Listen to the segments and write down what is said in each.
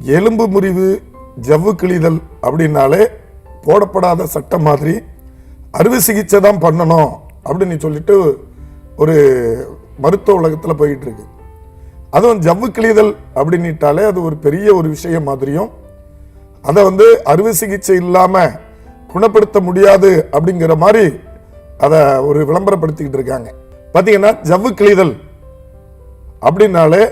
எலும்பு முறிவு, ஜவ்வு கிழிதல் அப்படின்னாலே போடப்படாத சட்டம் மாதிரி அறுவை சிகிச்சை தான் பண்ணணும் அப்படின்னு சொல்லிட்டு ஒரு மருத்துவ உலகத்தில் போயிட்டு இருக்கு. அதுவும் ஜவ்வு கிழிதல் அப்படின்னுட்டாலே அது ஒரு பெரிய ஒரு விஷயம் மாதிரியும், அதை அறுவை சிகிச்சை இல்லாமல் குணப்படுத்த முடியாது அப்படிங்கிற மாதிரி அதை ஒரு விளம்பரப்படுத்திக்கிட்டு இருக்காங்க. பார்த்தீங்கன்னா ஜவ்வு கிழிதல் அப்படின்னாலே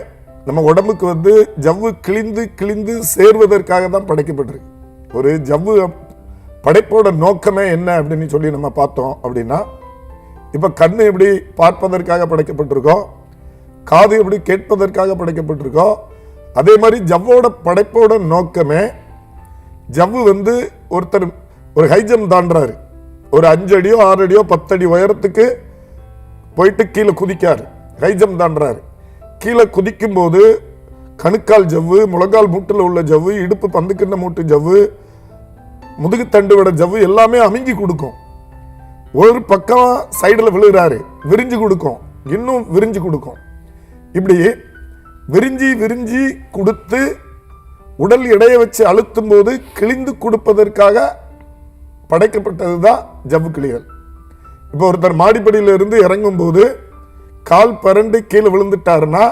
நம்ம உடம்புக்கு ஜவ்வு கிழிந்து கிழிந்து சேர்வதற்காக தான் படைக்கப்பட்டிருக்கு. ஒரு ஜவ்வு படைப்போட நோக்கமே என்ன அப்படின்னு சொல்லி நம்ம பார்த்தோம் அப்படின்னா, இப்போ கண்ணு எப்படி பார்ப்பதற்காக படைக்கப்பட்டிருக்கோ, காது எப்படி கேட்பதற்காக படைக்கப்பட்டிருக்கோ, அதே மாதிரி ஜவ்வோட படைப்போட நோக்கமே ஜவ்வு ஒருத்தர் ஒரு ஹைஜம் தாண்டுறாரு, ஒரு 5 அடியோ 6 அடியோ 10 அடி உயரத்துக்கு போயிட்டு கீழே குதிக்காரு, ஹைஜம் தாண்டுறாரு. கீழே குதிக்கும் போது கணுக்கால் ஜவ்வு, முழங்கால் மூட்டில் உள்ள ஜவ்வு, இடுப்பு பந்துக்கிண்ண மூட்டு ஜவ்வு, முதுகு தண்டு விட ஜவ்வு எல்லாமே அமுங்கி கொடுக்கும். ஒரு பக்கம் சைடில் விழுகிறாரு, விரிஞ்சு கொடுக்கும், இன்னும் விரிஞ்சு கொடுக்கும். இப்படி விரிஞ்சி விரிஞ்சி கொடுத்து உடல் எடையை வச்சு அழுத்தும் போது கிழிந்து கொடுப்பதற்காக படைக்கப்பட்டது தான் ஜவ்வு கிழிதல். இப்போ ஒருத்தர் மாடிப்படியில இருந்து இறங்கும் போது கால் பரண்டு கீழே விழுந்துட்டாருன்னா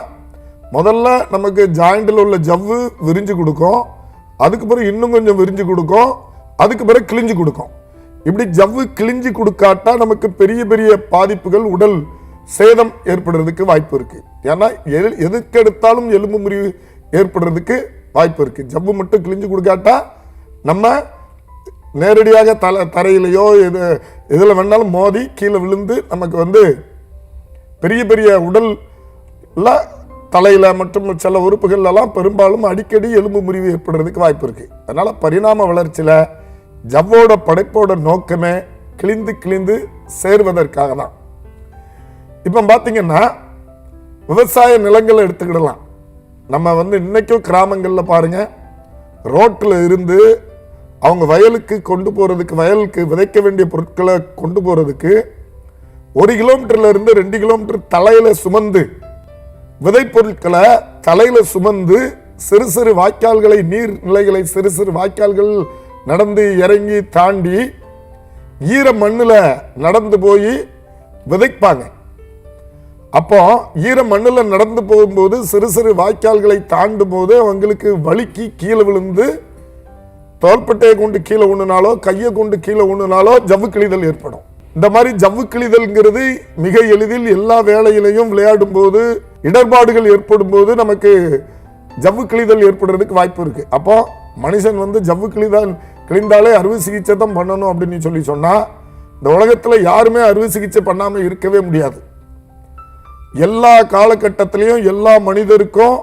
முதல்ல நமக்கு ஜாயிண்டில் உள்ள ஜவ்வு விரிஞ்சு கொடுக்கும், அதுக்கு பிறகு இன்னும் கொஞ்சம் விரிஞ்சு கொடுக்கும், அதுக்கு பிறகு கிழிஞ்சு கொடுக்கும். இப்படி ஜவ்வு கிழிஞ்சு கொடுக்காட்டா நமக்கு பெரிய பெரிய பாதிப்புகள், உடல் சேதம் ஏற்படுறதுக்கு வாய்ப்பு இருக்கு. ஏன்னா எதுக்கு எடுத்தாலும் எலும்பு முறிவு ஏற்படுறதுக்கு வாய்ப்பு இருக்கு. ஜவ்வு மட்டும் கிழிஞ்சு கொடுக்காட்டா நம்ம நேரடியாக தரையிலையோ இதில் வேணாலும் மோதி கீழே விழுந்து நமக்கு பெரிய பெரிய உடல்ல தலையில மற்றும் சில உறுப்புகள்லாம் பெரும்பாலும் அடிக்கடி எலும்பு முறிவு ஏற்படுறதுக்கு வாய்ப்பு இருக்கு. அதனால பரிணாம வளர்ச்சியில ஜவ்வோட படைப்போட நோக்கமே கிழிந்து கிழிந்து சேர்வதற்காக தான். இப்ப பாத்தீங்கன்னா விவசாய நிலங்களை எடுத்துக்கிடலாம். நம்ம இன்னைக்கும் கிராமங்கள்ல பாருங்க, ரோட்ல இருந்து அவங்க வயலுக்கு கொண்டு போறதுக்கு, வயலுக்கு விதைக்க வேண்டிய பொருட்களை கொண்டு போறதுக்கு 1 கிலோமீட்டர்ல இருந்து 2 கிலோமீட்டர் தலையில சுமந்து, விதை பொருட்களை தலையில சுமந்து, சிறு சிறு வாய்க்கால்களை, நீர் நிலைகளை சிறு சிறு வாய்க்கால்கள் நடந்து இறங்கி தாண்டி ஈர மண்ணுல நடந்து போய் விதைப்பாங்க. அப்போ ஈர மண்ணுல நடந்து போகும்போது சிறு சிறு வாய்க்கால்களை தாண்டும் போது அவங்களுக்கு வலிக்கு கீழே விழுந்து தோள்பட்டையை கொண்டு கீழே ஊனுனாலோ கையை கொண்டு கீழே ஊனுனாலோ ஜவ்வு கிழிதல் ஏற்படும். இந்த மாதிரி ஜவ்வு கிழிதல்ங்கிறது மிக எளிதில் எல்லா வேலையிலையும் விளையாடும் போது, இடர்பாடுகள் ஏற்படும் போது நமக்கு ஜவ்வு கிழிதல் ஏற்படுறதுக்கு வாய்ப்பு இருக்கு. அப்போ மனுஷன் ஜவ்வு கிழிந்தாலே அறுவை சிகிச்சை தான் பண்ணணும் அப்படின்னு சொல்லி சொன்னா, இந்த உலகத்துல யாருமே அறுவை சிகிச்சை பண்ணாம இருக்கவே முடியாது. எல்லா காலகட்டத்திலையும் எல்லா மனிதருக்கும்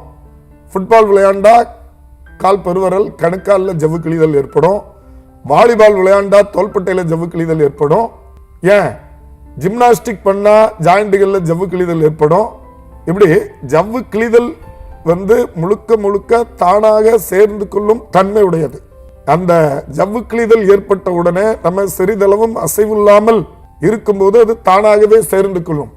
ஃபுட்பால் விளையாண்டா கால் பெருவரல் கணுக்காலில் ஜவ்வு கிழிதல் ஏற்படும், வாலிபால் விளையாண்டா தோள்பட்டையில ஜவ்வு கிழிதல் ஏற்படும், ஏன் ஜிம்னாஸ்டிக் பண்ணா ஜாயிண்டுகள்ல ஜவ்வு கிழிதல் ஏற்படும். இப்படி ஜவ்வு கிழிதல் முழுக்க முழுக்க தானாக சேர்ந்து கொள்ளும் தன்மை உடையது. அந்த ஜவ்வு கிழிதல் ஏற்பட்ட உடனே நம்ம சிறிதளவும் அசைவில்லாமல் இருக்கும்போது அது தானாகவே சேர்ந்து கொள்ளும்.